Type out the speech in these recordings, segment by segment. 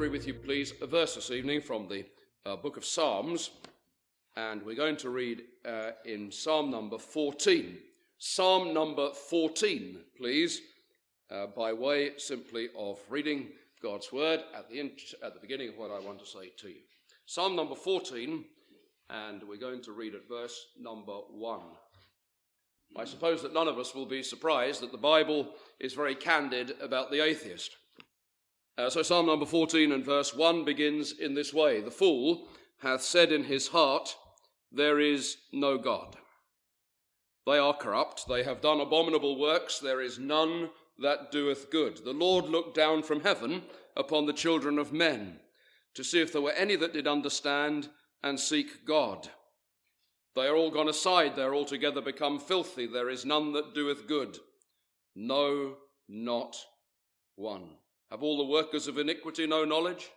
read with you, please, a verse this evening from the book of Psalms, and we're going to read in Psalm number 14. Psalm number 14, please, by way simply of reading God's word at the beginning of what I want to say to you. Psalm number 14, and we're going to read at verse number 1. I suppose that none of us will be surprised that the Bible is very candid about the atheist. So Psalm number 14 and verse 1 begins in this way: "The fool hath said in his heart, there is no God. They are corrupt, they have done abominable works, there is none that doeth good. The Lord looked down from heaven upon the children of men, to see if there were any that did understand and seek God. They are all gone aside, they are altogether become filthy, there is none that doeth good, no, not one. Have all the workers of iniquity no knowledge?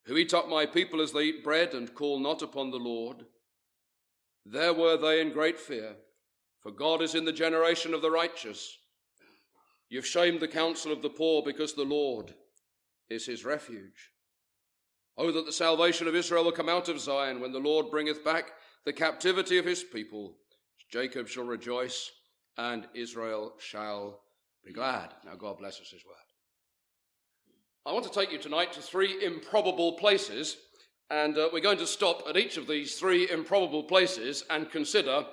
Who eat up my people as they eat bread, and call not upon the Lord? There were they in great fear, for God is in the generation of the righteous. You've shamed the counsel of the poor, because the Lord is his refuge. Oh, that the salvation of Israel will come out of Zion, when the Lord bringeth back the captivity of his people. Jacob shall rejoice, and Israel shall be glad." Now God bless us his word. I want to take you tonight to three improbable places, and we're going to stop at each of these three improbable places and consider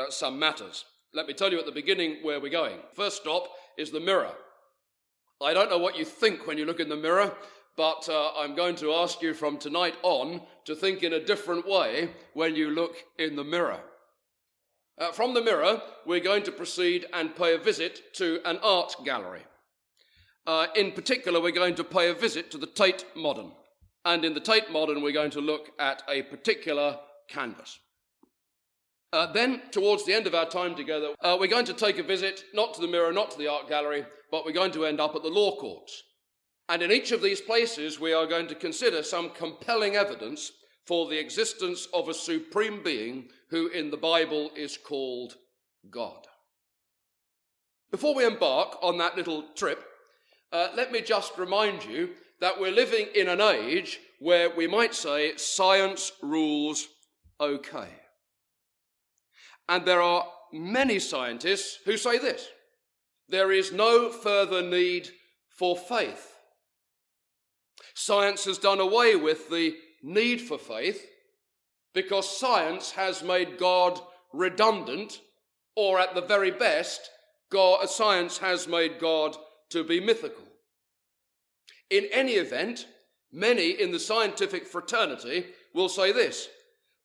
some matters. Let me tell you at the beginning where we're going. First stop is the mirror. I don't know what you think when you look in the mirror, but I'm going to ask you from tonight on to think in a different way when you look in the mirror. From the mirror, we're going to proceed and pay a visit to an art gallery. In particular, we're going to pay a visit to the Tate Modern. And in the Tate Modern, we're going to look at a particular canvas. Then, towards the end of our time together, we're going to take a visit, not to the mirror, not to the art gallery, but we're going to end up at the law courts. And in each of these places, we are going to consider some compelling evidence for the existence of a supreme being who in the Bible is called God. Before we embark on that little trip, let me just remind you that we're living in an age where we might say science rules okay. And there are many scientists who say this: there is no further need for faith. Science has done away with the need for faith because science has made God redundant, or at the very best, science has made God to be mythical. In any event, many in the scientific fraternity will say this: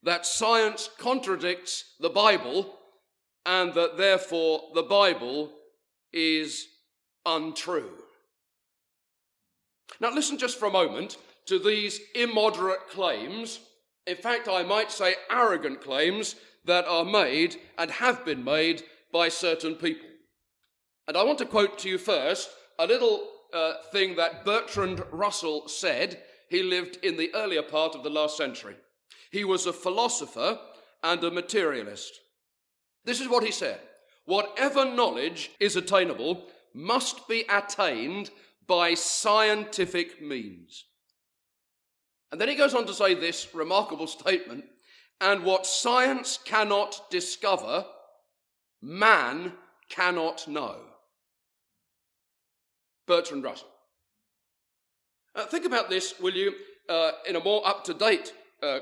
that science contradicts the Bible and that therefore the Bible is untrue. Now listen just for a moment to these immoderate claims, in fact I might say arrogant claims, that are made and have been made by certain people. And I want to quote to you first a little thing that Bertrand Russell said. He lived in the earlier part of the last century. He was a philosopher and a materialist. This is what he said: "Whatever knowledge is attainable must be attained by scientific means." And then he goes on to say this remarkable statement: "And what science cannot discover, man cannot know." Bertrand Russell. Think about this, will you, in a more up-to-date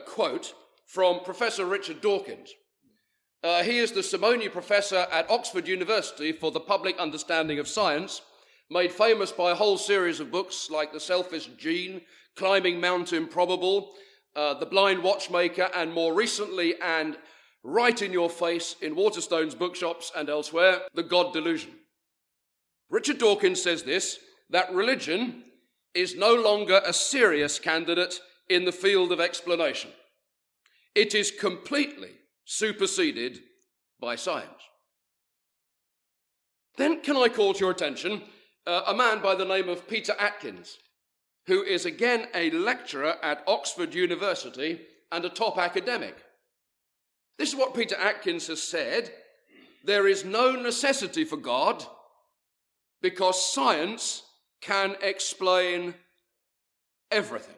quote from Professor Richard Dawkins. He is the Simony Professor at Oxford University for the Public Understanding of Science, made famous by a whole series of books like The Selfish Gene, Climbing Mount Improbable, The Blind Watchmaker, and more recently, and right in your face in Waterstone's bookshops and elsewhere, The God Delusion. Richard Dawkins says this: that religion is no longer a serious candidate in the field of explanation. It is completely superseded by science. Then can I call to your attention a man by the name of Peter Atkins, who is again a lecturer at Oxford University and a top academic. This is what Peter Atkins has said: there is no necessity for God because science can explain everything.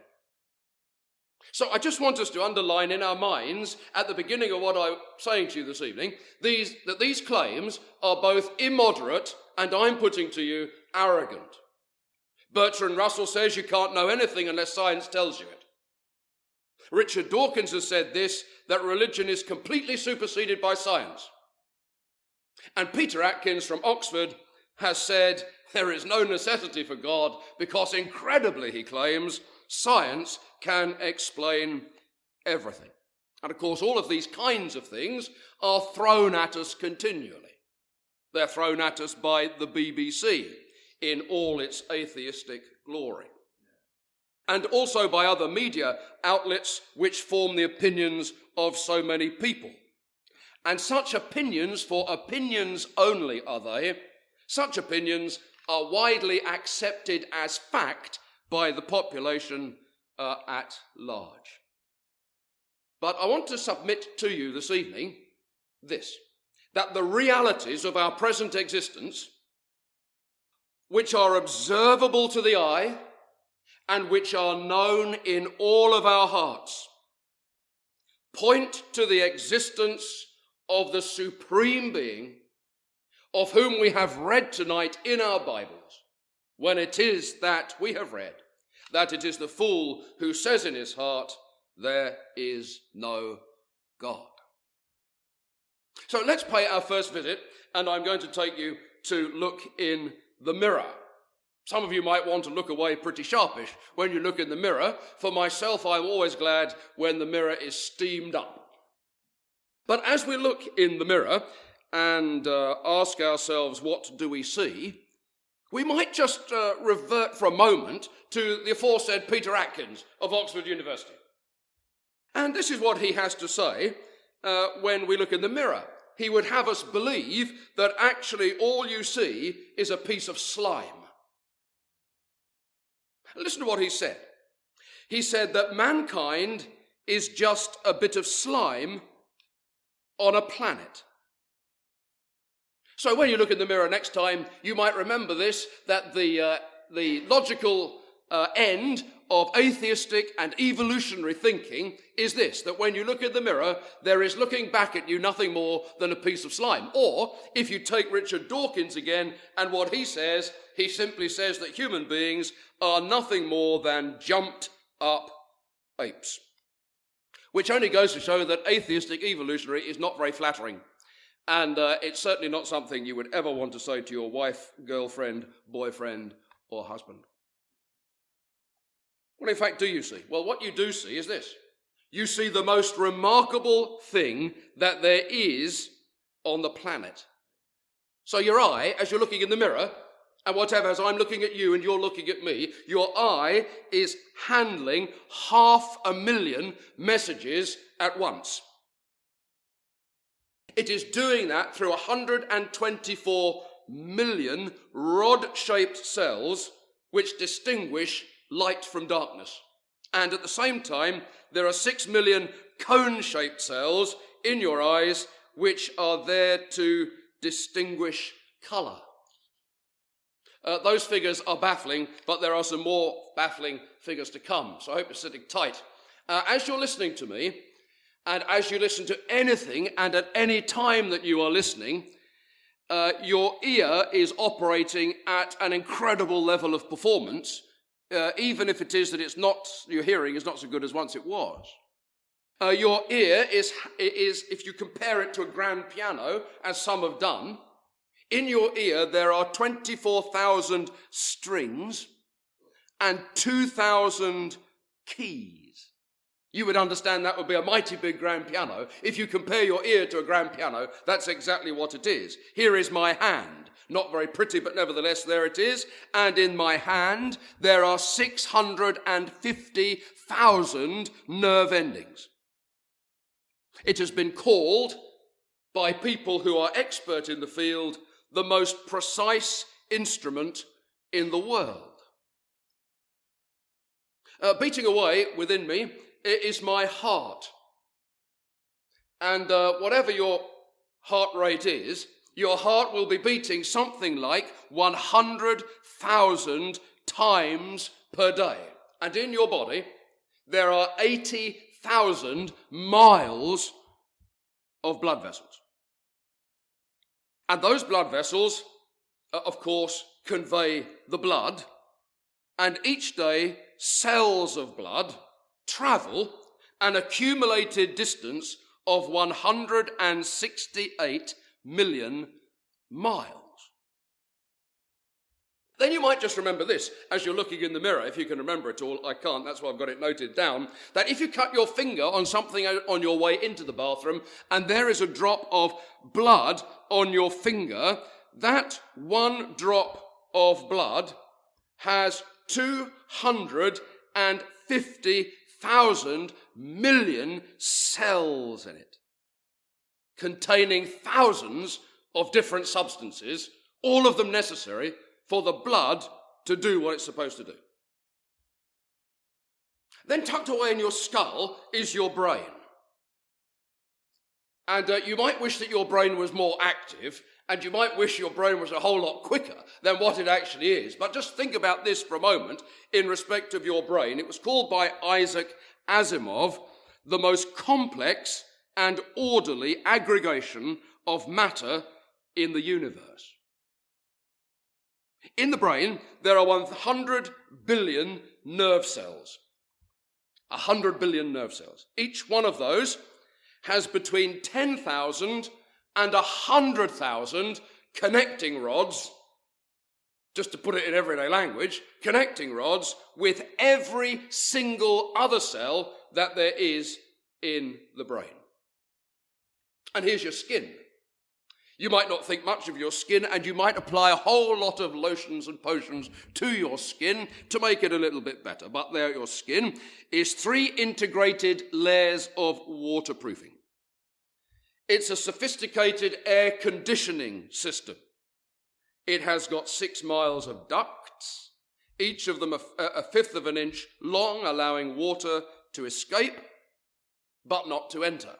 So I just want us to underline in our minds at the beginning of what I'm saying to you this evening, that these claims are both immoderate and, I'm putting to you, arrogant. Bertrand Russell says you can't know anything unless science tells you it. Richard Dawkins has said this, that religion is completely superseded by science. And Peter Atkins from Oxford has said there is no necessity for God because, incredibly, he claims, science can explain everything. And of course, all of these kinds of things are thrown at us continually. They're thrown at us by the BBC in all its atheistic glory. And also by other media outlets which form the opinions of so many people. And such opinions, for opinions only are they, such opinions are widely accepted as fact by the population at large. But I want to submit to you this evening this, that the realities of our present existence, which are observable to the eye and which are known in all of our hearts, point to the existence of the supreme being of whom we have read tonight in our Bibles, when it is that we have read that it is the fool who says in his heart, there is no God. So let's pay our first visit, and I'm going to take you to look in the mirror. Some of you might want to look away pretty sharpish when you look in the mirror. For myself, I'm always glad when the mirror is steamed up. But as we look in the mirror and ask ourselves, what do we see? We might just revert for a moment to the aforesaid Peter Atkins of Oxford University. And this is what he has to say when we look in the mirror. He would have us believe that actually all you see is a piece of slime. Listen to what he said. He said that mankind is just a bit of slime on a planet. So when you look in the mirror next time, you might remember this, that the logical end of atheistic and evolutionary thinking is this, that when you look in the mirror, there is looking back at you nothing more than a piece of slime. Or, if you take Richard Dawkins again and what he says, he simply says that human beings are nothing more than jumped up apes. Which only goes to show that atheistic evolutionary is not very flattering. And it's certainly not something you would ever want to say to your wife, girlfriend, boyfriend, or husband. What in fact do you see? Well, what you do see is this. You see the most remarkable thing that there is on the planet. So your eye, as you're looking in the mirror, and whatever, as I'm looking at you and you're looking at me, your eye is handling 500,000 messages at once. It is doing that through 124 million rod-shaped cells which distinguish light from darkness. And at the same time, there are 6 million cone-shaped cells in your eyes which are there to distinguish colour. Those figures are baffling, but there are some more baffling figures to come. So I hope you're sitting tight. As you're listening to me, and as you listen to anything and at any time that you are listening, your ear is operating at an incredible level of performance, even if it is that your hearing is not so good as once it was. Your ear is, if you compare it to a grand piano, as some have done, in your ear there are 24,000 strings and 2,000 keys. You would understand that would be a mighty big grand piano. If you compare your ear to a grand piano, that's exactly what it is. Here is my hand. Not very pretty, but nevertheless, there it is. And in my hand, there are 650,000 nerve endings. It has been called, by people who are expert in the field, the most precise instrument in the world. Beating away within me is my heart. And whatever your heart rate is, your heart will be beating something like 100,000 times per day. and in your body, there are 80,000 miles of blood vessels. And those blood vessels, of course, convey the blood, and each day cells of blood travel an accumulated distance of 168 million miles. Then you might just remember this as you're looking in the mirror, if you can remember it all. I can't, that's why I've got it noted down, that if you cut your finger on something on your way into the bathroom and there is a drop of blood on your finger, that one drop of blood has 250,000 million cells in it, containing thousands of different substances, all of them necessary for the blood to do what it's supposed to do. Then tucked away in your skull is your brain. And you might wish that your brain was more active, and you might wish your brain was a whole lot quicker than what it actually is. But just think about this for a moment in respect of your brain. It was called by Isaac Asimov the most complex and orderly aggregation of matter in the universe. In the brain, there are 100 billion nerve cells. 100 billion nerve cells. Each one of those has between 10,000 and 100,000 connecting rods, just to put it in everyday language, connecting rods with every single other cell that there is in the brain. And here's your skin. You might not think much of your skin, and you might apply a whole lot of lotions and potions to your skin to make it a little bit better. But there, your skin is 3 integrated layers of waterproofing. It's a sophisticated air conditioning system. It has got 6 miles of ducts, each of them a fifth of an inch long, allowing water to escape, but not to enter.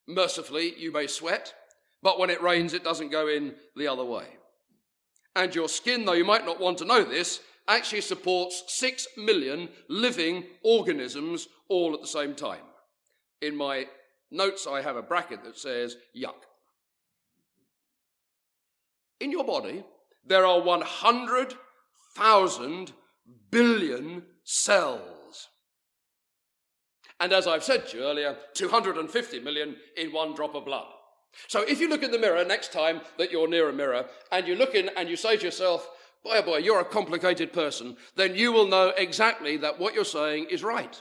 Mercifully, you may sweat, but when it rains, it doesn't go in the other way. And your skin, though you might not want to know this, actually supports 6 million living organisms all at the same time. In my notes, I have a bracket that says, yuck. In your body, there are 100,000 billion cells. And as I've said to you earlier, 250 million in one drop of blood. So if you look in the mirror next time that you're near a mirror, and you look in and you say to yourself, boy, oh boy, you're a complicated person, then you will know exactly that what you're saying is right.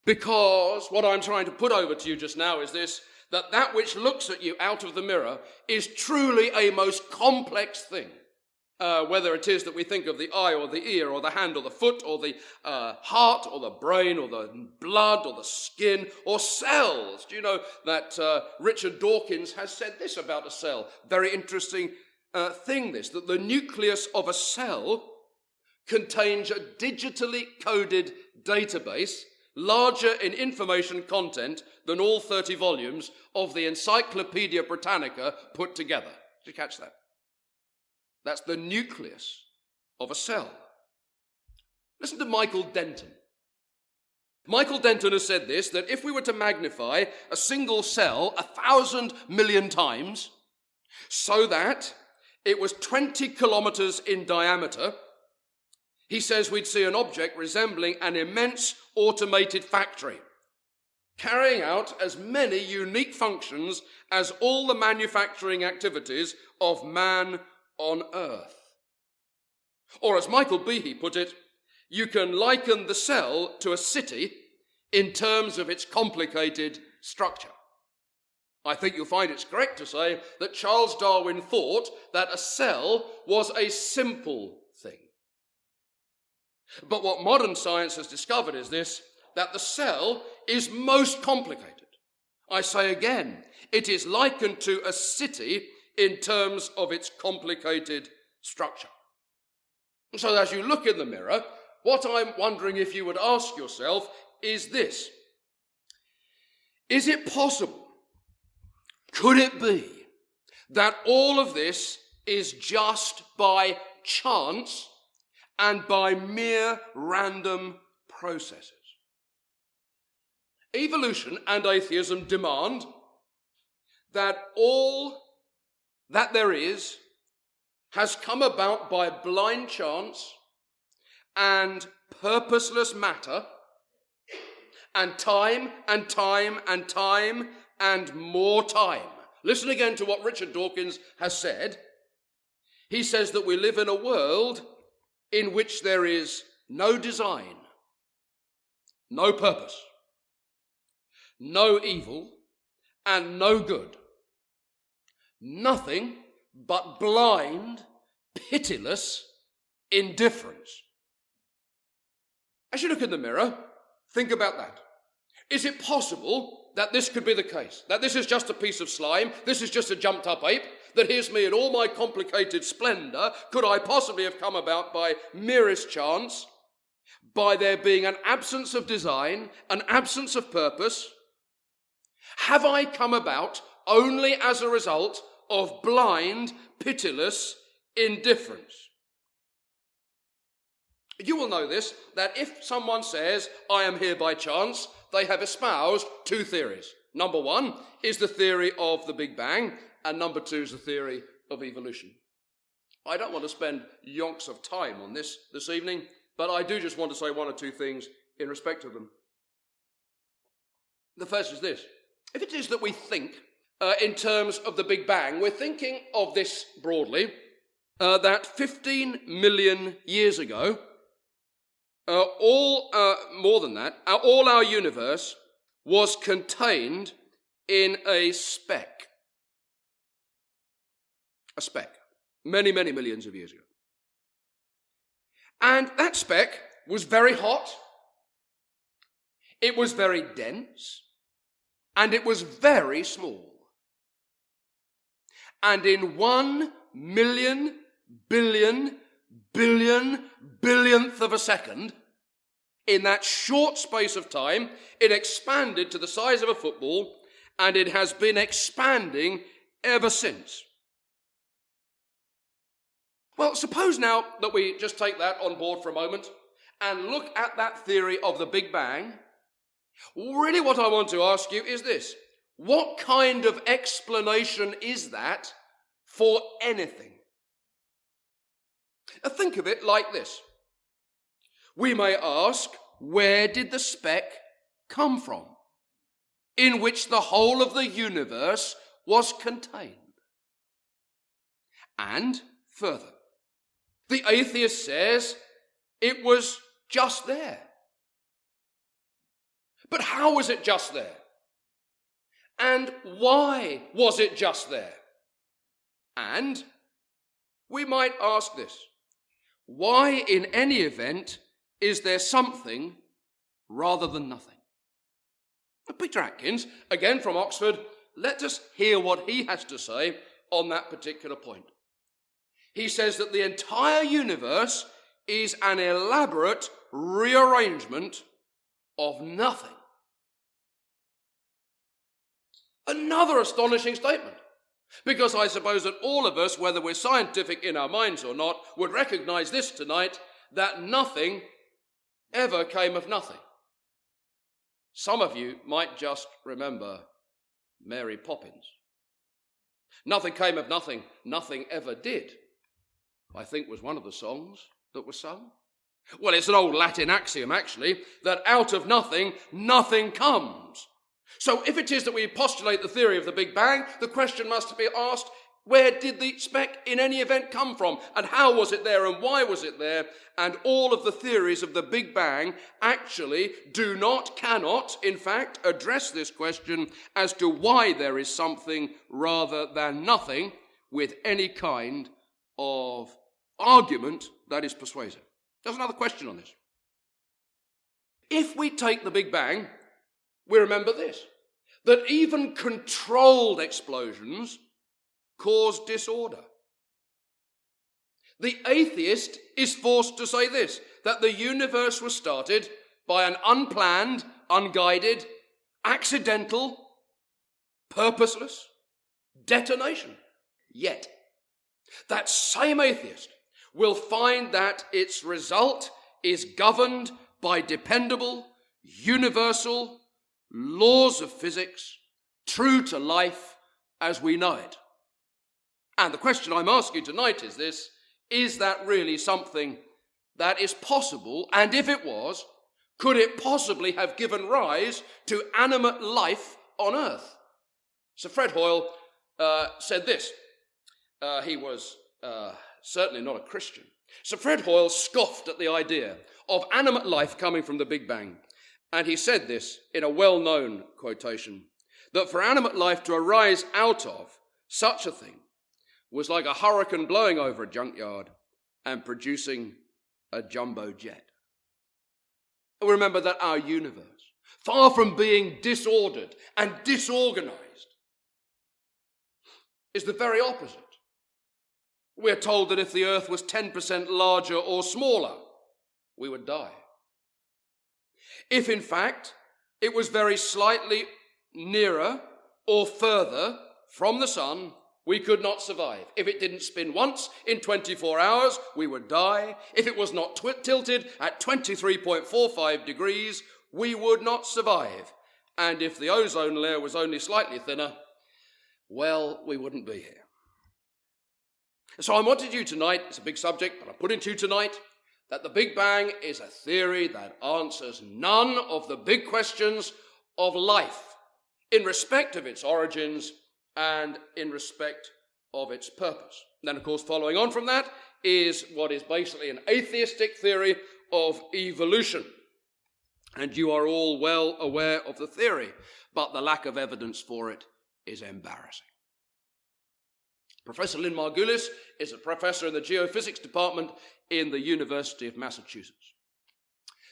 Because what I'm trying to put over to you just now is this, that which looks at you out of the mirror is truly a most complex thing. Whether it is that we think of the eye or the ear or the hand or the foot or the heart or the brain or the blood or the skin or cells. Do you know that Richard Dawkins has said this about a cell? Very interesting thing this, that the nucleus of a cell contains a digitally coded database larger in information content than all 30 volumes of the Encyclopedia Britannica put together. Did you catch that? That's the nucleus of a cell. Listen to Michael Denton. Michael Denton has said this, that if we were to magnify a single cell 1,000 million times so that it was 20 kilometers in diameter, he says we'd see an object resembling an immense automated factory, carrying out as many unique functions as all the manufacturing activities of man on earth. Or as Michael Behe put it, you can liken the cell to a city in terms of its complicated structure. I think you'll find it's correct to say that Charles Darwin thought that a cell was a simple thing. But what modern science has discovered is this, that the cell is most complicated. I say again, it is likened to a city in terms of its complicated structure. So as you look in the mirror, what I'm wondering if you would ask yourself is this. Is it possible, could it be, that all of this is just by chance and by mere random processes. Evolution and atheism demand that all that there is has come about by blind chance and purposeless matter, and time and time and time and more time. Listen again to what Richard Dawkins has said. He says that we live in a world in which there is no design, no purpose, no evil, and no good. Nothing but blind, pitiless indifference. As you look in the mirror, think about that. Is it possible that this could be the case? That this is just a piece of slime, this is just a jumped up ape, that here's me in all my complicated splendour? Could I possibly have come about by merest chance, by there being an absence of design, an absence of purpose? Have I come about only as a result of blind, pitiless indifference? You will know this, that if someone says, I am here by chance, they have espoused two theories. Number one is the theory of the Big Bang, and number two is the theory of evolution. I don't want to spend yonks of time on this evening, but I do just want to say one or two things in respect of them. The first is this. If it is that we think in terms of the Big Bang, we're thinking of this broadly, that 15 million years ago, more than that, all our universe was contained in a speck. A speck. Many, many millions of years ago. And that speck was very hot, it was very dense, and it was very small. And in 1 million billion billionth of a second, in that short space of time, it expanded to the size of a football, and it has been expanding ever since. Well, suppose now that we just take that on board for a moment and look at that theory of the Big Bang. Really what I want to ask you is this. What kind of explanation is that for anything? Think of it like this. We may ask, where did the speck come from, in which the whole of the universe was contained? And further, the atheist says it was just there. But how was it just there? And why was it just there? And we might ask this. Why, in any event, is there something rather than nothing? Peter Atkins, again from Oxford, let us hear what he has to say on that particular point. He says that the entire universe is an elaborate rearrangement of nothing. Another astonishing statement. Because I suppose that all of us, whether we're scientific in our minds or not, would recognize this tonight, that nothing ever came of nothing. Some of you might just remember Mary Poppins. Nothing came of nothing, nothing ever did, I think was one of the songs that was sung. Well, it's an old Latin axiom, actually, that out of nothing, nothing comes. So if it is that we postulate the theory of the Big Bang, the question must be asked, where did the speck in any event come from? And how was it there? And why was it there? And all of the theories of the Big Bang actually cannot, in fact, address this question as to why there is something rather than nothing with any kind of argument that is persuasive. There's another question on this. If we take the Big Bang, we remember this, that even controlled explosions cause disorder. The atheist is forced to say this, that the universe was started by an unplanned, unguided, accidental, purposeless detonation. Yet, that same atheist will find that its result is governed by dependable, universal laws of physics, true to life as we know it. And the question I'm asking tonight is this: is that really something that is possible? And if it was, could it possibly have given rise to animate life on Earth? Sir Fred Hoyle said this. He was certainly not a Christian. Sir Fred Hoyle scoffed at the idea of animate life coming from the Big Bang. And he said this in a well-known quotation, that for animate life to arise out of such a thing was like a hurricane blowing over a junkyard and producing a jumbo jet. And remember that our universe, far from being disordered and disorganized, is the very opposite. We're told that if the earth was 10% larger or smaller, we would die. If, in fact, it was very slightly nearer or further from the sun, we could not survive. If it didn't spin once in 24 hours, we would die. If it was not tilted at 23.45 degrees, we would not survive. And if the ozone layer was only slightly thinner, well, we wouldn't be here. So I wanted you tonight, it's a big subject, but I'm putting to you tonight, that the Big Bang is a theory that answers none of the big questions of life in respect of its origins and in respect of its purpose. And then, of course, following on from that is what is basically an atheistic theory of evolution. And you are all well aware of the theory, but the lack of evidence for it is embarrassing. Professor Lynn Margulis is a professor in the geophysics department in the University of Massachusetts.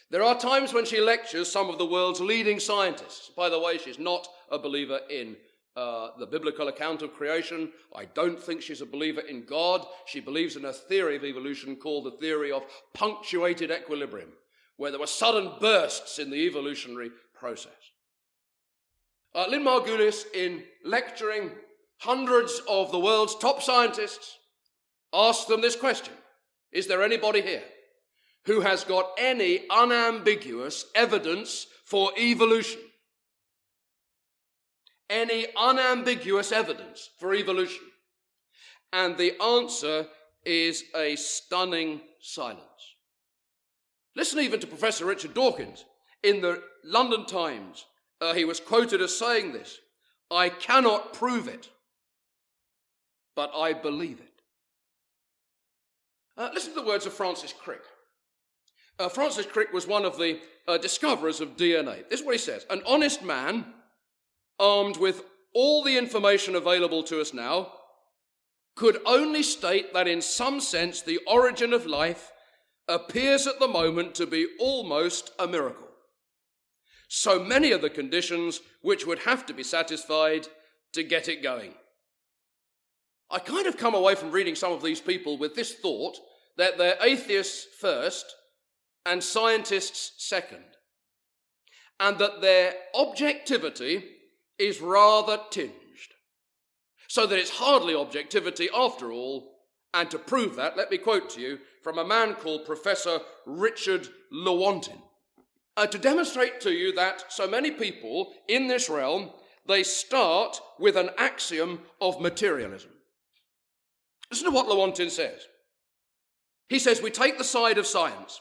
There are times when she lectures some of the world's leading scientists. By the way, she's not a believer in the biblical account of creation. I don't think she's a believer in God. She believes in a theory of evolution called the theory of punctuated equilibrium, where there were sudden bursts in the evolutionary process. Lynn Margulis, in lecturing hundreds of the world's top scientists, asked them this question: is there anybody here who has got any unambiguous evidence for evolution? Any unambiguous evidence for evolution? And the answer is a stunning silence. Listen even to Professor Richard Dawkins. In the London Times, he was quoted as saying this: "I cannot prove it, but I believe it." Listen to the words of Francis Crick. Francis Crick was one of the discoverers of DNA. This is what he says: "An honest man, armed with all the information available to us now, could only state that in some sense the origin of life appears at the moment to be almost a miracle. So many of the conditions which would have to be satisfied to get it going." I kind of come away from reading some of these people with this thought, that they're atheists first and scientists second, and that their objectivity is rather tinged, so that it's hardly objectivity after all. And to prove that, let me quote to you from a man called Professor Richard Lewontin, to demonstrate to you that so many people in this realm, they start with an axiom of materialism. Listen to what Lewontin says. He says, we take the side of science.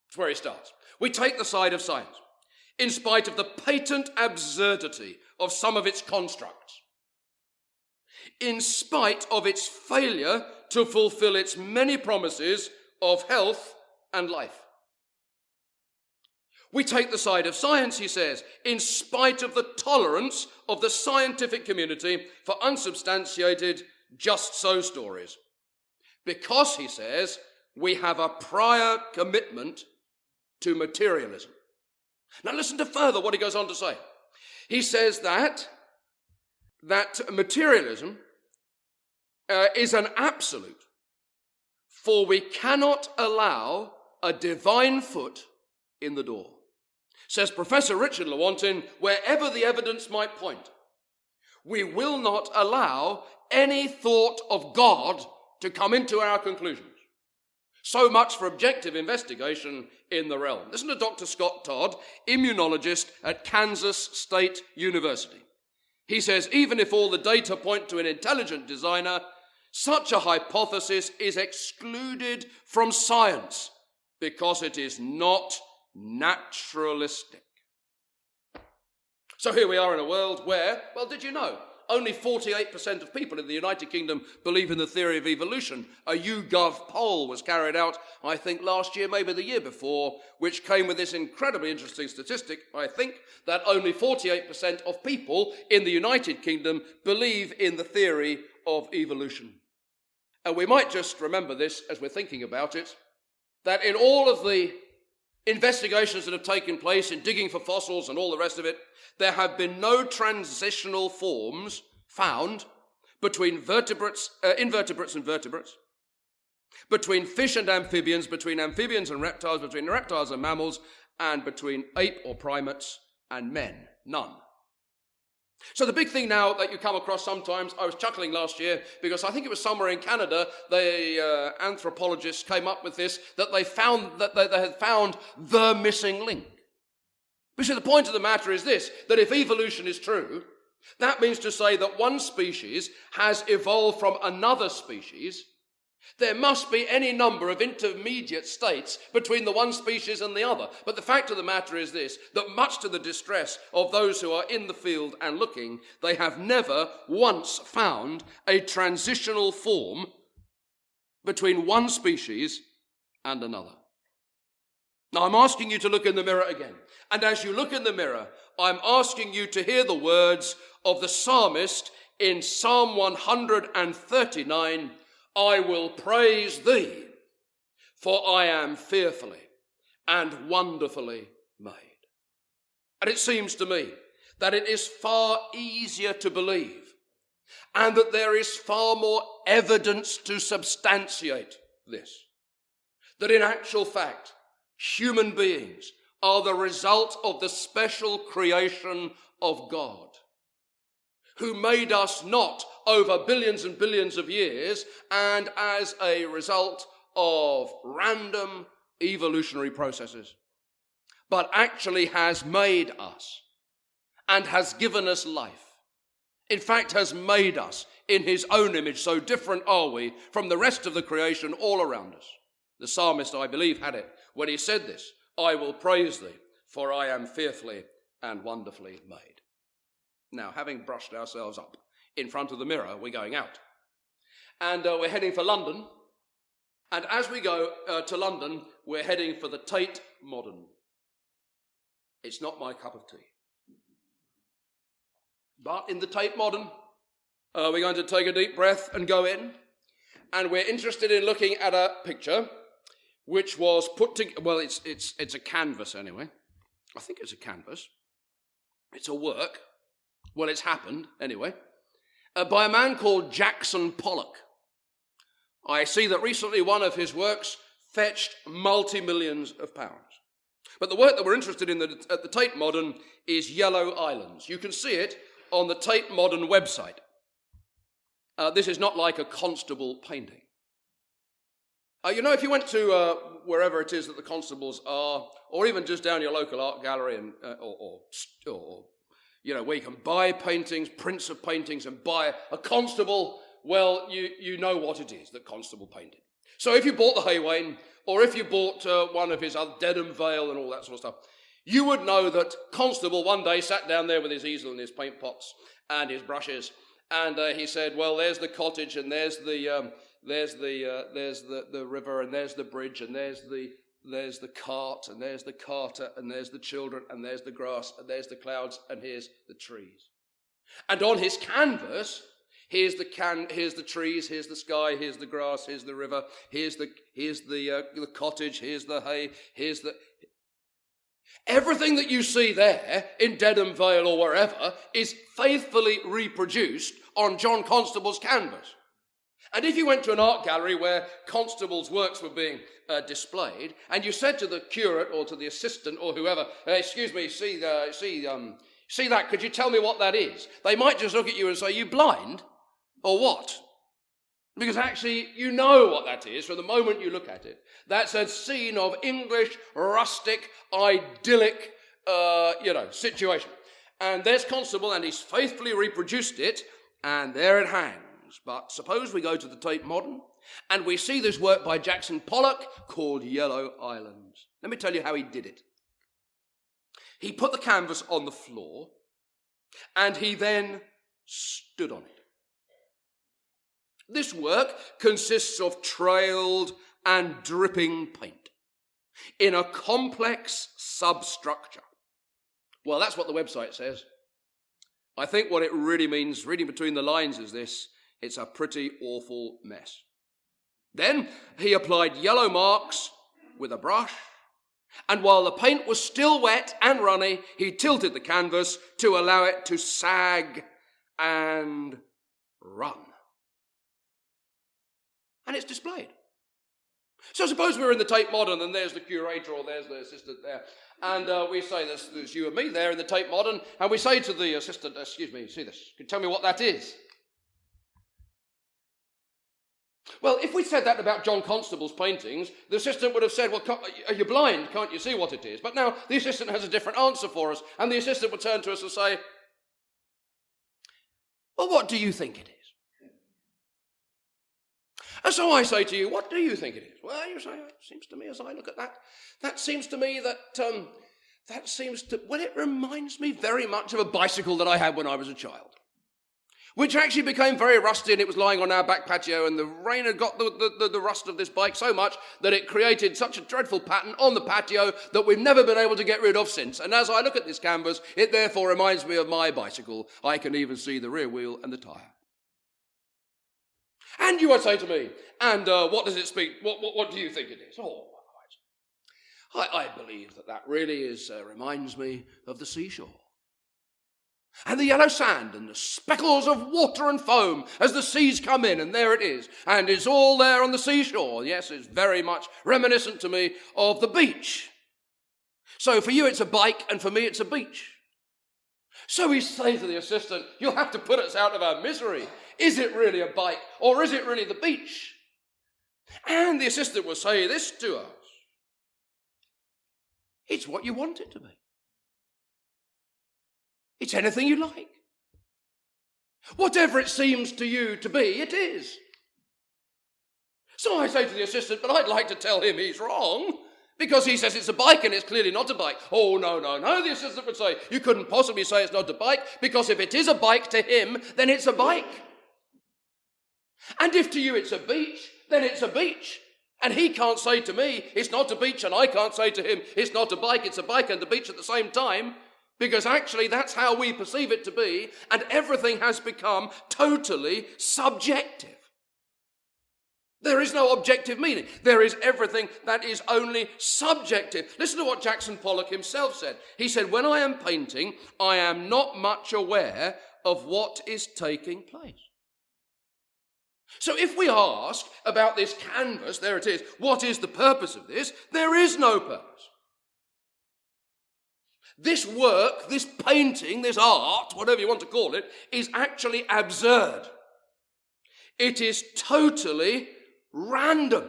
That's where he starts. We take the side of science, in spite of the patent absurdity of some of its constructs, in spite of its failure to fulfill its many promises of health and life. We take the side of science, he says, in spite of the tolerance of the scientific community for unsubstantiated just-so stories. Because, he says, we have a prior commitment to materialism. Now listen to further what he goes on to say. He says that materialism is an absolute, for we cannot allow a divine foot in the door. Says Professor Richard Lewontin, wherever the evidence might point, we will not allow any thought of God to come into our conclusions. So much for objective investigation in the realm. Listen to Dr. Scott Todd, immunologist at Kansas State University. He says, even if all the data point to an intelligent designer, such a hypothesis is excluded from science because it is not naturalistic. So here we are in a world where, well, did you know, only 48% of people in the United Kingdom believe in the theory of evolution. A YouGov poll was carried out, I think, last year, maybe the year before, which came with this incredibly interesting statistic, I think, that only 48% of people in the United Kingdom believe in the theory of evolution. And we might just remember this as we're thinking about it, that in all of the investigations that have taken place in digging for fossils and all the rest of it, there have been no transitional forms found between invertebrates and vertebrates, between fish and amphibians, between amphibians and reptiles, between reptiles and mammals, and between ape or primates and men. None. So the big thing now that you come across sometimes, I was chuckling last year because I think it was somewhere in Canada, the anthropologists came up with this, that they had found the missing link. But see, the point of the matter is this, that if evolution is true, that means to say that one species has evolved from another species. There must be any number of intermediate states between the one species and the other. But the fact of the matter is this, that much to the distress of those who are in the field and looking, they have never once found a transitional form between one species and another. Now, I'm asking you to look in the mirror again. And as you look in the mirror, I'm asking you to hear the words of the psalmist in Psalm 139, I will praise thee, for I am fearfully and wonderfully made. And it seems to me that it is far easier to believe, and that there is far more evidence to substantiate this, that in actual fact, human beings are the result of the special creation of God, who made us not over billions and billions of years and as a result of random evolutionary processes, but actually has made us and has given us life. In fact, has made us in his own image. So different are we from the rest of the creation all around us. The psalmist, I believe, had it when he said this, I will praise thee, for I am fearfully and wonderfully made. Now, having brushed ourselves up in front of the mirror, we're going out. And we're heading for London. And as we go to London, we're heading for the Tate Modern. It's not my cup of tea. But in the Tate Modern, we're going to take a deep breath and go in. And we're interested in looking at a picture which was put together, well, it's a canvas anyway. I think it's a canvas. It's a work. Well, it's happened anyway. By a man called Jackson Pollock. I see that recently one of his works fetched multi-millions of pounds. But the work that we're interested in at the Tate Modern is Yellow Islands. You can see it on the Tate Modern website. This is not like a Constable painting. If you went to wherever it is that the Constables are, or even just down your local art gallery, and where you can buy paintings, prints of paintings, and buy a Constable, well, you know what it is that Constable painted. So if you bought the Haywain, or if you bought one of his other Dedham Vale and all that sort of stuff, you would know that Constable one day sat down there with his easel and his paint pots and his brushes, and he said, well, there's the cottage, and there's the river, and there's the bridge, and there's the cart, and there's the carter, and there's the children, and there's the grass, and there's the clouds, and here's the trees. And on his canvas, here's the trees, here's the sky, here's the grass, here's the river, here's the cottage, here's the hay, here's the... Everything that you see there in Dedham Vale or wherever is faithfully reproduced on John Constable's canvas. And if you went to an art gallery where Constable's works were being displayed, and you said to the curate or to the assistant or whoever, excuse me, see that, could you tell me what that is? They might just look at you and say, you blind? Or what? Because actually, you know what that is from the moment you look at it. That's a scene of English, rustic, idyllic, situation. And there's Constable, and he's faithfully reproduced it, and there it hangs. But suppose we go to the Tate Modern, and we see this work by Jackson Pollock called Yellow Islands. Let me tell you how he did it. He put the canvas on the floor, and he then stood on it. This work consists of trailed and dripping paint in a complex substructure. Well, that's what the website says. I think what it really means, reading between the lines, is this: it's a pretty awful mess. Then he applied yellow marks with a brush, and while the paint was still wet and runny, he tilted the canvas to allow it to sag and run. And it's displayed. So suppose we're in the Tate Modern, and there's the curator or there's the assistant there, and we say there's you and me there in the Tate Modern, and we say to the assistant, excuse me, see this, can you tell me what that is? Well, if we said that about John Constable's paintings, the assistant would have said, well, are you blind? Can't you see what it is? But now the assistant has a different answer for us, and the assistant would turn to us and say, well, what do you think it is? And so I say to you, what do you think it is? Well, you say, it seems to me as I look at that seems to me well, it reminds me very much of a bicycle that I had when I was a child, which actually became very rusty, and it was lying on our back patio, and the rain had got the rust of this bike so much that it created such a dreadful pattern on the patio that we've never been able to get rid of since. And as I look at this canvas, it therefore reminds me of my bicycle. I can even see the rear wheel and the tyre. And you would say to me, and what does it speak? What do you think it is? Oh, I believe that really reminds me of the seashore. And the yellow sand and the speckles of water and foam as the seas come in, and there it is. And it's all there on the seashore. Yes, it's very much reminiscent to me of the beach. So for you it's a bike, and for me it's a beach. So we say to the assistant, you'll have to put us out of our misery. Is it really a bike, or is it really the beach? And the assistant will say this to us: it's what you want it to be. It's anything you like. Whatever it seems to you to be, it is. So I say to the assistant, but I'd like to tell him he's wrong, because he says it's a bike and it's clearly not a bike. Oh, no, the assistant would say, you couldn't possibly say it's not a bike, because if it is a bike to him, then it's a bike. And if to you it's a beach, then it's a beach. And he can't say to me, it's not a beach, and I can't say to him, it's not a bike and a beach at the same time, because actually that's how we perceive it to be, and everything has become totally subjective. There is no objective meaning. There is everything that is only subjective. Listen to what Jackson Pollock himself said. He said, when I am painting, I am not much aware of what is taking place. So if we ask about this canvas, there it is, what is the purpose of this? There is no purpose. This work, this painting, this art, whatever you want to call it, is actually absurd. It is totally random.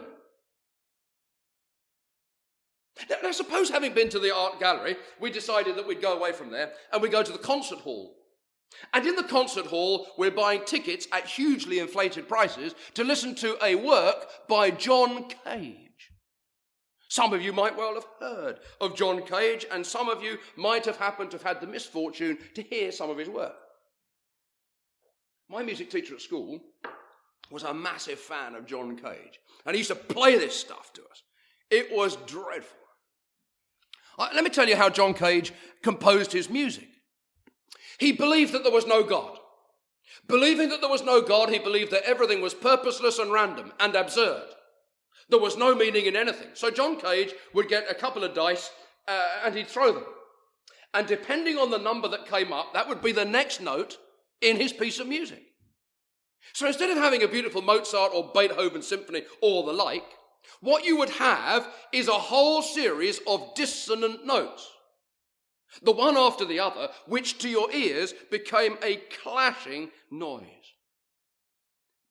Now suppose, having been to the art gallery, we decided that we'd go away from there and we go to the concert hall. And in the concert hall, we're buying tickets at hugely inflated prices to listen to a work by John Cage. Some of you might well have heard of John Cage, and some of you might have happened to have had the misfortune to hear some of his work. My music teacher at school was a massive fan of John Cage, and he used to play this stuff to us. It was dreadful. Let me tell you how John Cage composed his music. He believed that there was no God. Believing that there was no God, he believed that everything was purposeless and random and absurd. There was no meaning in anything. So John Cage would get a couple of dice and he'd throw them. And depending on the number that came up, that would be the next note in his piece of music. So instead of having a beautiful Mozart or Beethoven symphony or the like, what you would have is a whole series of dissonant notes, the one after the other, which to your ears became a clashing noise.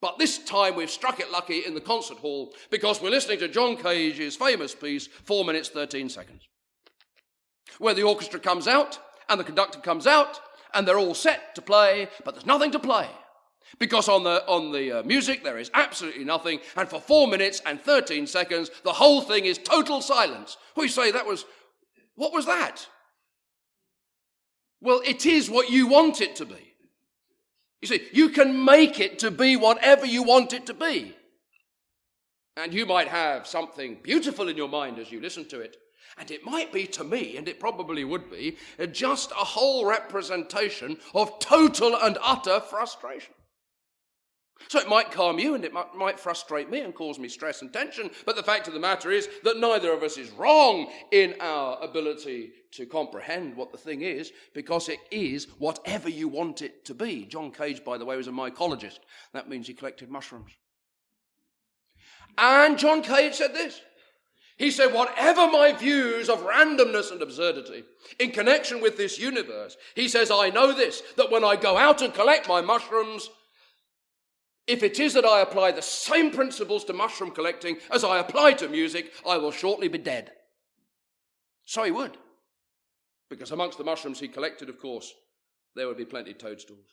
But this time we've struck it lucky in the concert hall because we're listening to John Cage's famous piece, 4 minutes, 13 seconds, where the orchestra comes out and the conductor comes out and they're all set to play, but there's nothing to play. Because on the music there is absolutely nothing, and for 4 minutes and 13 seconds, the whole thing is total silence. We say what was that? Well, it is what you want it to be. You see, you can make it to be whatever you want it to be. And you might have something beautiful in your mind as you listen to it, and it might be to me, and it probably would be, just a whole representation of total and utter frustration. So it might calm you and it might frustrate me and cause me stress and tension, but the fact of the matter is that neither of us is wrong in our ability to comprehend what the thing is, because it is whatever you want it to be. John Cage, by the way, was a mycologist. That means he collected mushrooms. And John Cage said this. He said, whatever my views of randomness and absurdity in connection with this universe, he says, I know this, that when I go out and collect my mushrooms, if it is that I apply the same principles to mushroom collecting as I apply to music, I will shortly be dead. So he would. Because amongst the mushrooms he collected, of course, there would be plenty of toadstools.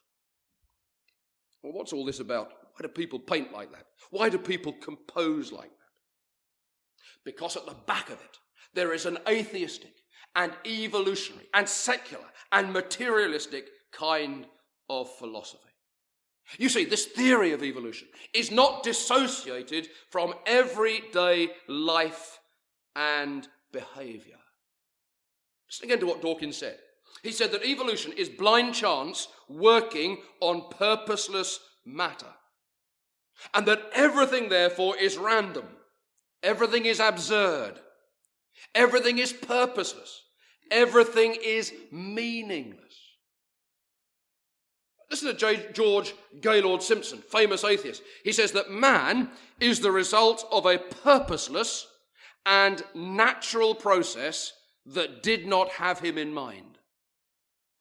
Well, what's all this about? Why do people paint like that? Why do people compose like that? Because at the back of it, there is an atheistic and evolutionary and secular and materialistic kind of philosophy. You see, this theory of evolution is not dissociated from everyday life and behavior. Listen again to what Dawkins said. He said that evolution is blind chance working on purposeless matter, and that everything, therefore, is random. Everything is absurd. Everything is purposeless. Everything is meaningless. Listen to George Gaylord Simpson, famous atheist. He says that man is the result of a purposeless and natural process that did not have him in mind.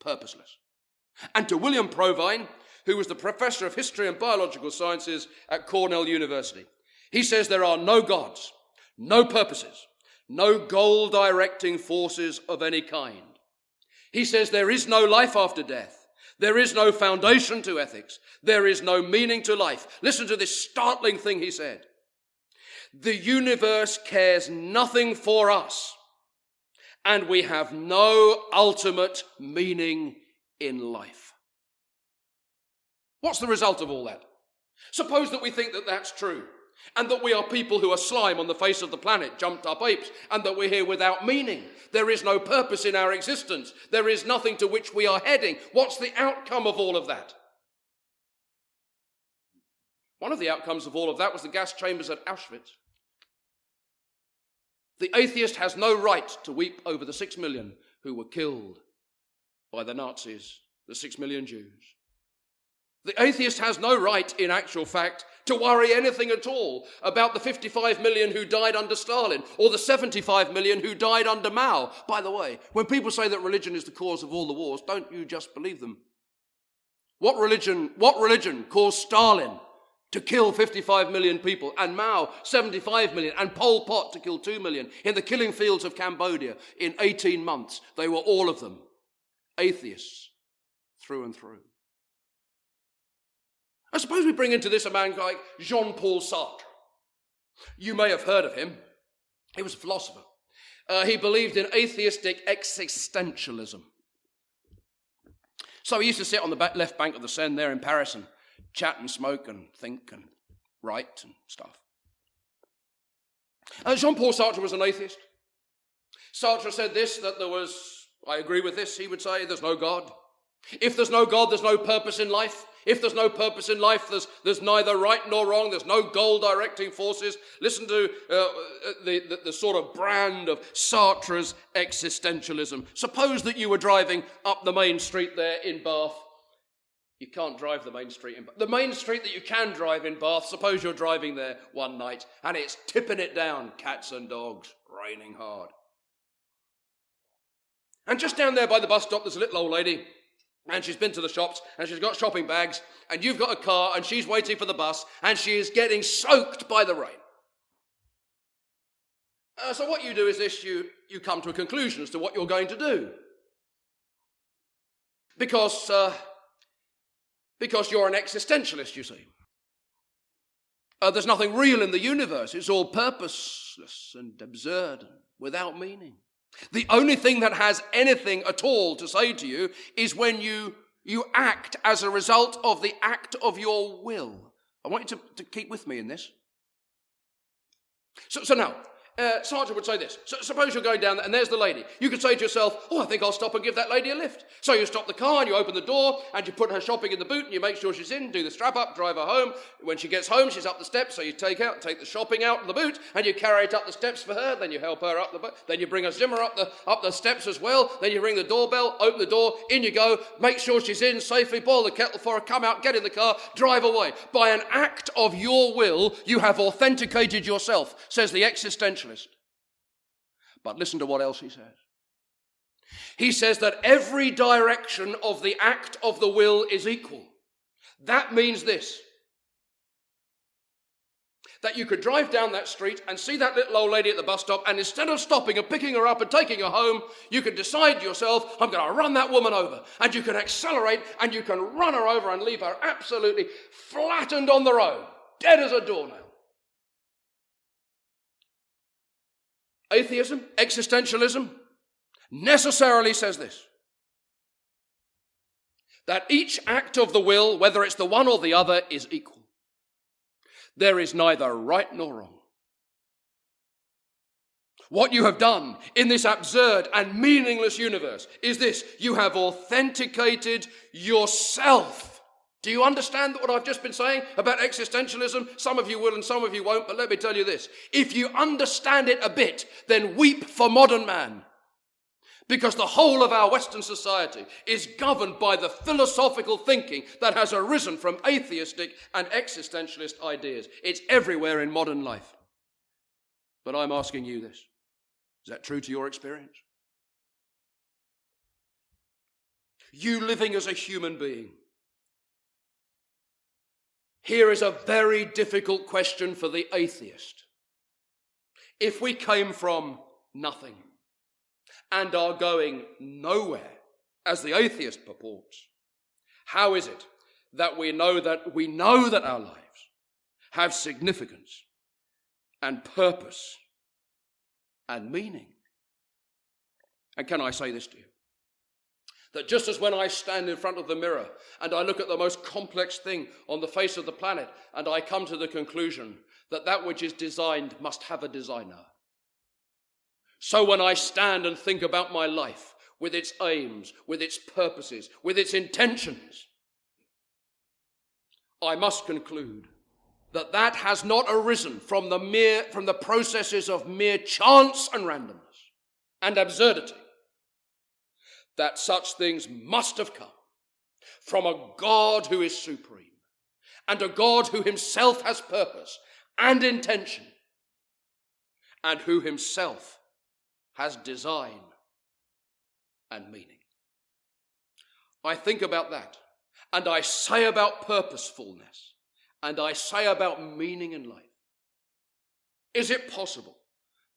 Purposeless. And to William Provine, who was the professor of history and biological sciences at Cornell University, he says there are no gods, no purposes, no goal-directing forces of any kind. He says there is no life after death. There is no foundation to ethics. There is no meaning to life. Listen to this startling thing he said. The universe cares nothing for us, and we have no ultimate meaning in life. What's the result of all that? Suppose that we think that that's true, and that we are people who are slime on the face of the planet, jumped up apes, and that we're here without meaning. There is no purpose in our existence. There is nothing to which we are heading. What's the outcome of all of that? One of the outcomes of all of that was the gas chambers at Auschwitz. The atheist has no right to weep over the 6 million who were killed by the Nazis, the 6 million Jews. The atheist has no right, in actual fact, to worry anything at all about the 55 million who died under Stalin or the 75 million who died under Mao. By the way, when people say that religion is the cause of all the wars, don't you just believe them? What religion caused Stalin to kill 55 million people, and Mao 75 million, and Pol Pot to kill 2 million in the killing fields of Cambodia in 18 months? They were all of them atheists through and through. I suppose we bring into this a man like Jean-Paul Sartre. You may have heard of him. He was a philosopher. He believed in atheistic existentialism. So he used to sit on the left bank of the Seine there in Paris and chat and smoke and think and write and stuff. Jean-Paul Sartre was an atheist. Sartre said this, that there was, I agree with this, he would say, there's no God. If there's no God, there's no purpose in life. If there's no purpose in life, there's neither right nor wrong. There's no goal-directing forces. Listen to the sort of brand of Sartre's existentialism. Suppose that you were driving up the main street there in Bath. You can't drive the main street in Bath. The main street that you can drive in Bath, suppose you're driving there one night and it's tipping it down, cats and dogs, raining hard. And just down there by the bus stop, there's a little old lady. and she's been to the shops, and she's got shopping bags, and you've got a car, and she's waiting for the bus, and she is getting soaked by the rain. So what you do is this, you come to a conclusion as to what you're going to do. Because you're an existentialist, you see. There's nothing real in the universe. It's all purposeless and absurd and without meaning. The only thing that has anything at all to say to you is when you act as a result of the act of your will. I want you to keep with me in this. So now, Sartre would say this. So suppose you're going down there and there's the lady. You could say to yourself, oh, I think I'll stop and give that lady a lift. So you stop the car and you open the door and you put her shopping in the boot and you make sure she's in, do the strap up, drive her home. When she gets home, she's up the steps, so you take the shopping out of the boot and you carry it up the steps for her. Then you help her up the boot. Then you bring her Zimmer up the steps as well. Then you ring the doorbell, open the door, in you go, make sure she's in safely, boil the kettle for her, come out, get in the car, drive away. By an act of your will, you have authenticated yourself, says the existentialist. But listen to what else he says. He says that every direction of the act of the will is equal. That means this. That you could drive down that street and see that little old lady at the bus stop, and instead of stopping and picking her up and taking her home, you can decide yourself, I'm going to run that woman over. And you can accelerate and you can run her over and leave her absolutely flattened on the road, dead as a doornail. Atheism, existentialism, necessarily says this, that each act of the will, whether it's the one or the other, is equal. There is neither right nor wrong. What you have done in this absurd and meaningless universe is this: you have authenticated yourself. Do you understand what I've just been saying about existentialism? Some of you will and some of you won't, but let me tell you this. If you understand it a bit, then weep for modern man. Because the whole of our Western society is governed by the philosophical thinking that has arisen from atheistic and existentialist ideas. It's everywhere in modern life. But I'm asking you this. Is that true to your experience? You living as a human being. Here is a very difficult question for the atheist. If we came from nothing and are going nowhere, as the atheist purports, how is it that we know that our lives have significance and purpose and meaning? And can I say this to you? That just as when I stand in front of the mirror and I look at the most complex thing on the face of the planet and I come to the conclusion that that which is designed must have a designer, so when I stand and think about my life with its aims, with its purposes, with its intentions, I must conclude that that has not arisen from the processes of mere chance and randomness and absurdity. That such things must have come from a God who is supreme and a God who himself has purpose and intention and who himself has design and meaning. I think about that and I say about purposefulness and I say about meaning in life. Is it possible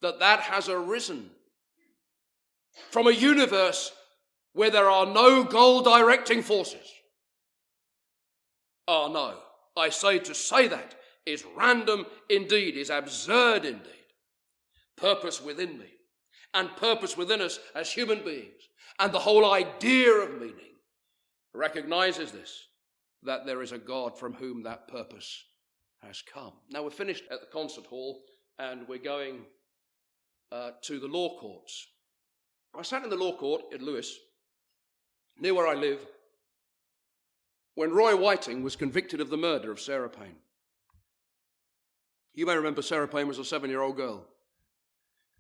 that that has arisen from a universe where there are no goal-directing forces? Oh no, I say to say that is random indeed, is absurd indeed. Purpose within me and purpose within us as human beings and the whole idea of meaning recognizes this, that there is a God from whom that purpose has come. Now we're finished at the concert hall and we're going to the law courts. I sat in the law court in Lewes, near where I live, when Roy Whiting was convicted of the murder of Sarah Payne. You may remember Sarah Payne was a 7-year-old girl.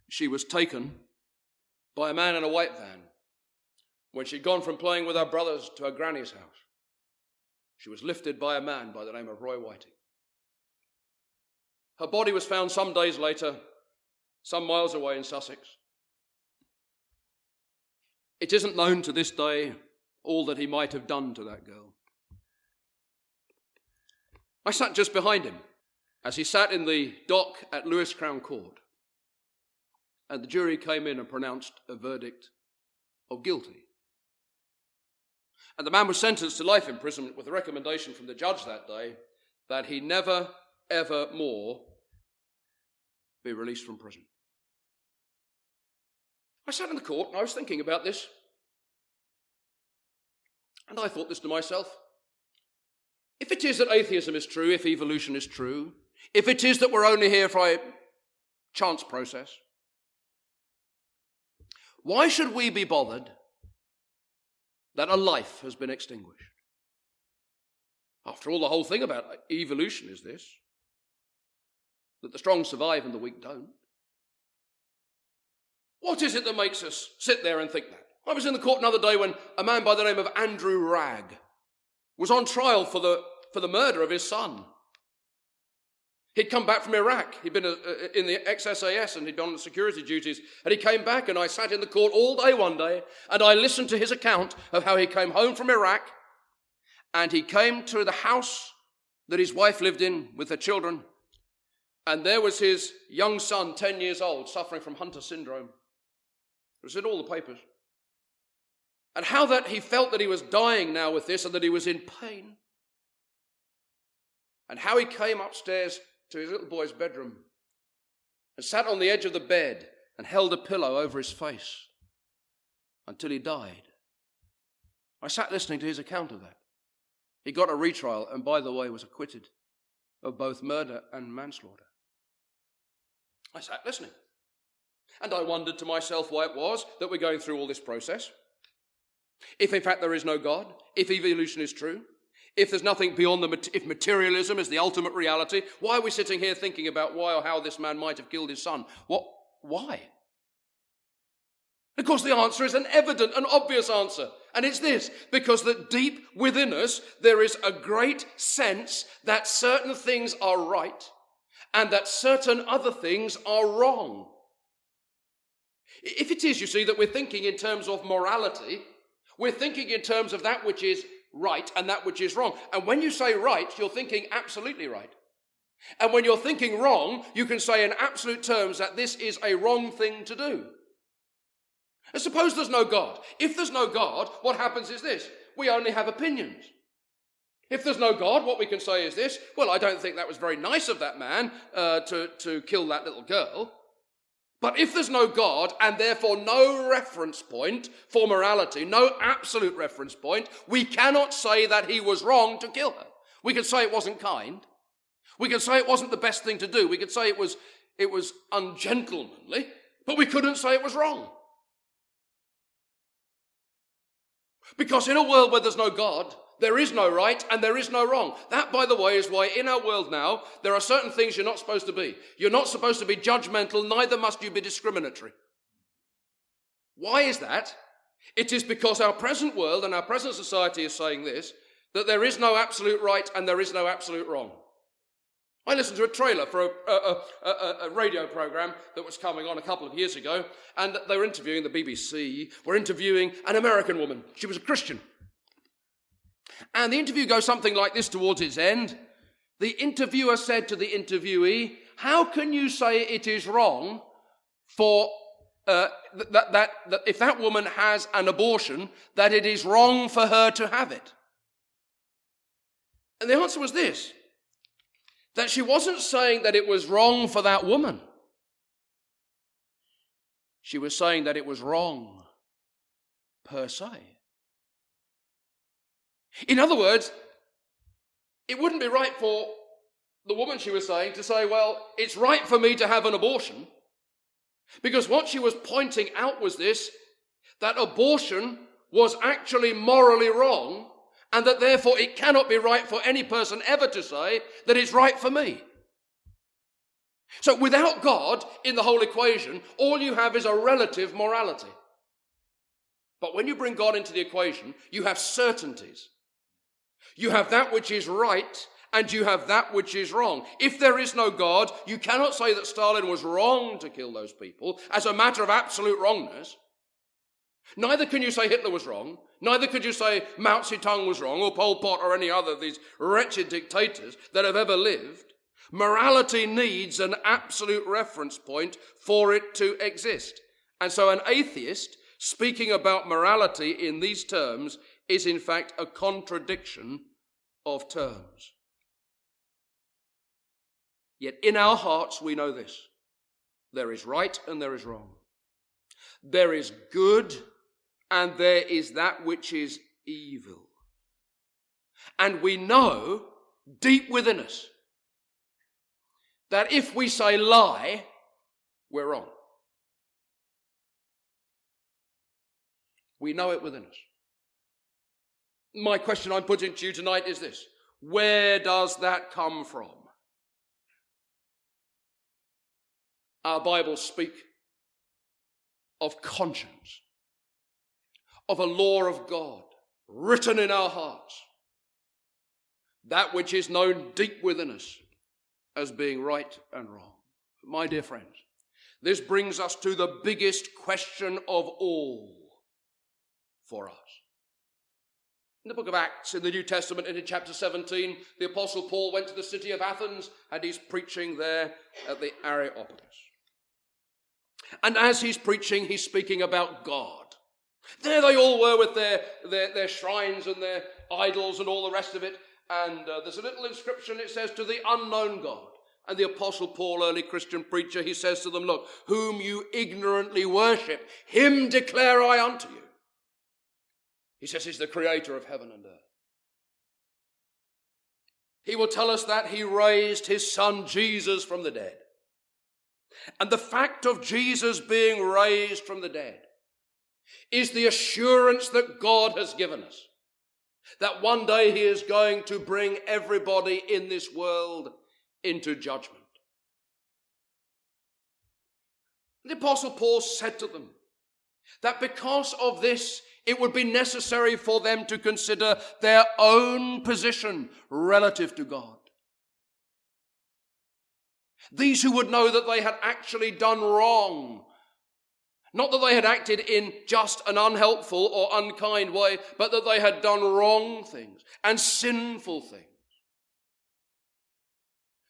She was taken by a man in a white van when she'd gone from playing with her brothers to her granny's house. She was lifted by a man by the name of Roy Whiting. Her body was found some days later, some miles away in Sussex. It isn't known to this day all that he might have done to that girl. I sat just behind him as he sat in the dock at Lewis Crown Court, and the jury came in and pronounced a verdict of guilty. And the man was sentenced to life imprisonment with a recommendation from the judge that day that he never, ever more be released from prison. I sat in the court and I was thinking about this. And I thought this to myself. If it is that atheism is true, if evolution is true, if it is that we're only here for a chance process, why should we be bothered that a life has been extinguished? After all, the whole thing about evolution is this, that the strong survive and the weak don't. What is it that makes us sit there and think that? I was in the court another day when a man by the name of Andrew Ragg was on trial for the murder of his son. He'd come back from Iraq. He'd been in the ex-SAS and he'd been on security duties. And he came back, and I sat in the court all day one day and I listened to his account of how he came home from Iraq, and he came to the house that his wife lived in with her children, and there was his young son, 10 years old, suffering from Hunter syndrome. It was in all the papers. And how that he felt that he was dying now with this and that he was in pain. And how he came upstairs to his little boy's bedroom and sat on the edge of the bed and held a pillow over his face until he died. I sat listening to his account of that. He got a retrial and, by the way, was acquitted of both murder and manslaughter. I sat listening. And I wondered to myself why it was that we're going through all this process. If in fact there is no God, if evolution is true, if there's nothing beyond if materialism is the ultimate reality, why are we sitting here thinking about why or how this man might have killed his son? Why? Of course, the answer is an evident and obvious answer. And it's this: because that deep within us, there is a great sense that certain things are right and that certain other things are wrong. If it is, you see, that we're thinking in terms of morality, we're thinking in terms of that which is right and that which is wrong. And when you say right, you're thinking absolutely right. And when you're thinking wrong, you can say in absolute terms that this is a wrong thing to do. And suppose there's no God. If there's no God, what happens is this: we only have opinions. If there's no God, what we can say is this: well, I don't think that was very nice of that man to kill that little girl. But if there's no God, and therefore no reference point for morality, no absolute reference point, we cannot say that he was wrong to kill her. We can say it wasn't kind. We can say it wasn't the best thing to do. We could say it was ungentlemanly, but we couldn't say it was wrong. Because in a world where there's no God, there is no right and there is no wrong. That, by the way, is why in our world now, there are certain things you're not supposed to be. You're not supposed to be judgmental, neither must you be discriminatory. Why is that? It is because our present world and our present society is saying this, that there is no absolute right and there is no absolute wrong. I listened to a trailer for a radio program that was coming on a couple of years ago, and they were interviewing, the BBC were interviewing an American woman. She was a Christian. And the interview goes something like this towards its end. The interviewer said to the interviewee, how can you say it is wrong for that if that woman has an abortion, that it is wrong for her to have it? And the answer was this: that she wasn't saying that it was wrong for that woman. She was saying that it was wrong per se. In other words, it wouldn't be right for the woman, she was saying, to say, well, it's right for me to have an abortion, because what she was pointing out was this: that abortion was actually morally wrong, and that therefore it cannot be right for any person ever to say that it's right for me. So without God in the whole equation, all you have is a relative morality. But when you bring God into the equation, you have certainties. You have that which is right, and you have that which is wrong. If there is no God, you cannot say that Stalin was wrong to kill those people as a matter of absolute wrongness. Neither can you say Hitler was wrong. Neither could you say Mao Zedong was wrong, or Pol Pot, or any other of these wretched dictators that have ever lived. Morality needs an absolute reference point for it to exist. And so an atheist speaking about morality in these terms is in fact a contradiction of terms. Yet in our hearts we know this: there is right and there is wrong. There is good and there is that which is evil. And we know deep within us that if we say lie, we're wrong. We know it within us. My question I'm putting to you tonight is this: where does that come from? Our Bibles speak of conscience, of a law of God written in our hearts, that which is known deep within us as being right and wrong. My dear friends, this brings us to the biggest question of all for us. In the book of Acts, in the New Testament, and in chapter 17, the Apostle Paul went to the city of Athens, and he's preaching there at the Areopagus. And as he's preaching, he's speaking about God. There they all were with their shrines and their idols and all the rest of it. And there's a little inscription, it says, to the unknown God. And the Apostle Paul, early Christian preacher, he says to them, look, whom you ignorantly worship, him declare I unto you. He says he's the creator of heaven and earth. He will tell us that he raised his son Jesus from the dead. And the fact of Jesus being raised from the dead is the assurance that God has given us, that one day he is going to bring everybody in this world into judgment. The Apostle Paul said to them that because of this, it would be necessary for them to consider their own position relative to God. These who would know that they had actually done wrong, not that they had acted in just an unhelpful or unkind way, but that they had done wrong things and sinful things.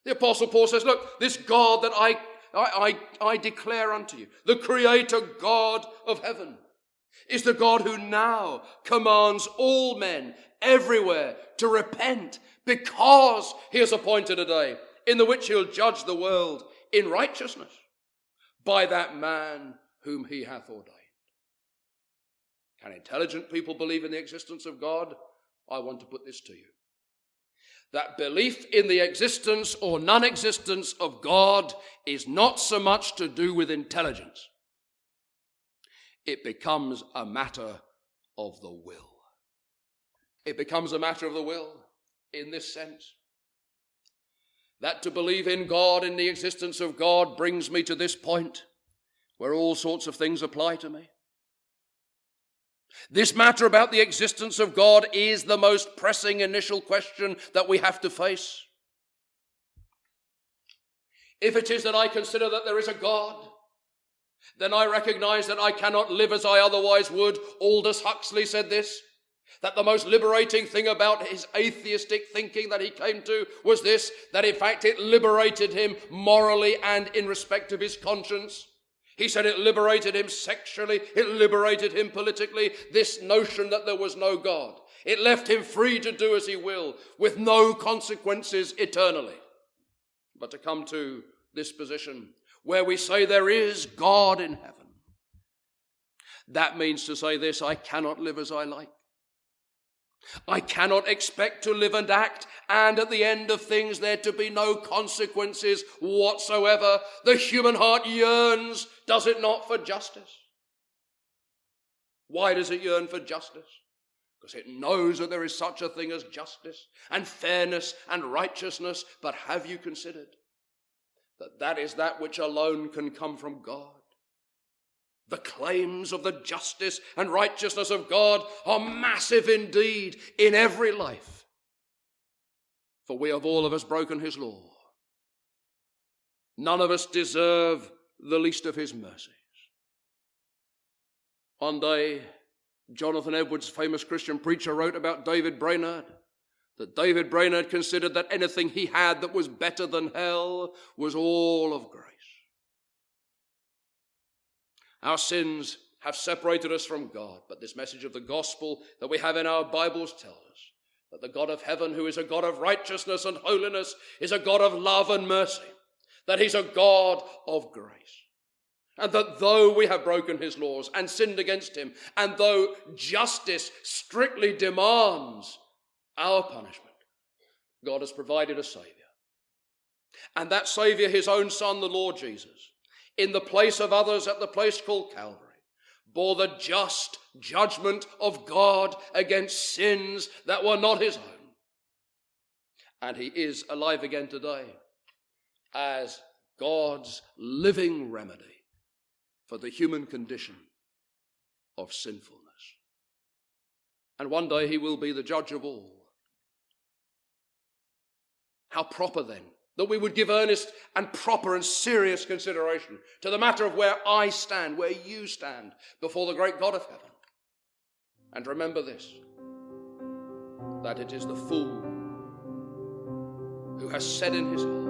The Apostle Paul says, look, this God that I declare unto you, the creator God of heaven, is the God who now commands all men everywhere to repent, because he has appointed a day in the which he'll judge the world in righteousness by that man whom he hath ordained. Can intelligent people believe in the existence of God? I want to put this to you: that belief in the existence or non-existence of God is not so much to do with intelligence. It becomes a matter of the will. It becomes a matter of the will in this sense, that to believe in God, in the existence of God, brings me to this point where all sorts of things apply to me. This matter about the existence of God is the most pressing initial question that we have to face. If it is that I consider that there is a God, then I recognize that I cannot live as I otherwise would. Aldous Huxley said this, that the most liberating thing about his atheistic thinking that he came to was this, that in fact it liberated him morally and in respect of his conscience. He said it liberated him sexually, it liberated him politically, this notion that there was no God. It left him free to do as he will, with no consequences eternally. But to come to this position where we say there is God in heaven, that means to say this: I cannot live as I like. I cannot expect to live and act, and at the end of things there to be no consequences whatsoever. The human heart yearns, does it not, for justice? Why does it yearn for justice? Because it knows that there is such a thing as justice and fairness and righteousness. But have you considered that that is that which alone can come from God? The claims of the justice and righteousness of God are massive indeed in every life. For we have all of us broken his law. None of us deserve the least of his mercies. One day, Jonathan Edwards, famous Christian preacher, wrote about David Brainerd, that David Brainerd considered that anything he had that was better than hell was all of grace. Our sins have separated us from God, but this message of the gospel that we have in our Bibles tells us that the God of heaven, who is a God of righteousness and holiness, is a God of love and mercy, that he's a God of grace. And that though we have broken his laws and sinned against him, and though justice strictly demands our punishment, God has provided a Saviour. And that Saviour, his own Son, the Lord Jesus, in the place of others at the place called Calvary, bore the just judgment of God against sins that were not his own. And he is alive again today as God's living remedy for the human condition of sinfulness. And one day he will be the judge of all. How proper then that we would give earnest and proper and serious consideration to the matter of where I stand, where you stand before the great God of heaven. And remember this, that it is the fool who has said in his heart,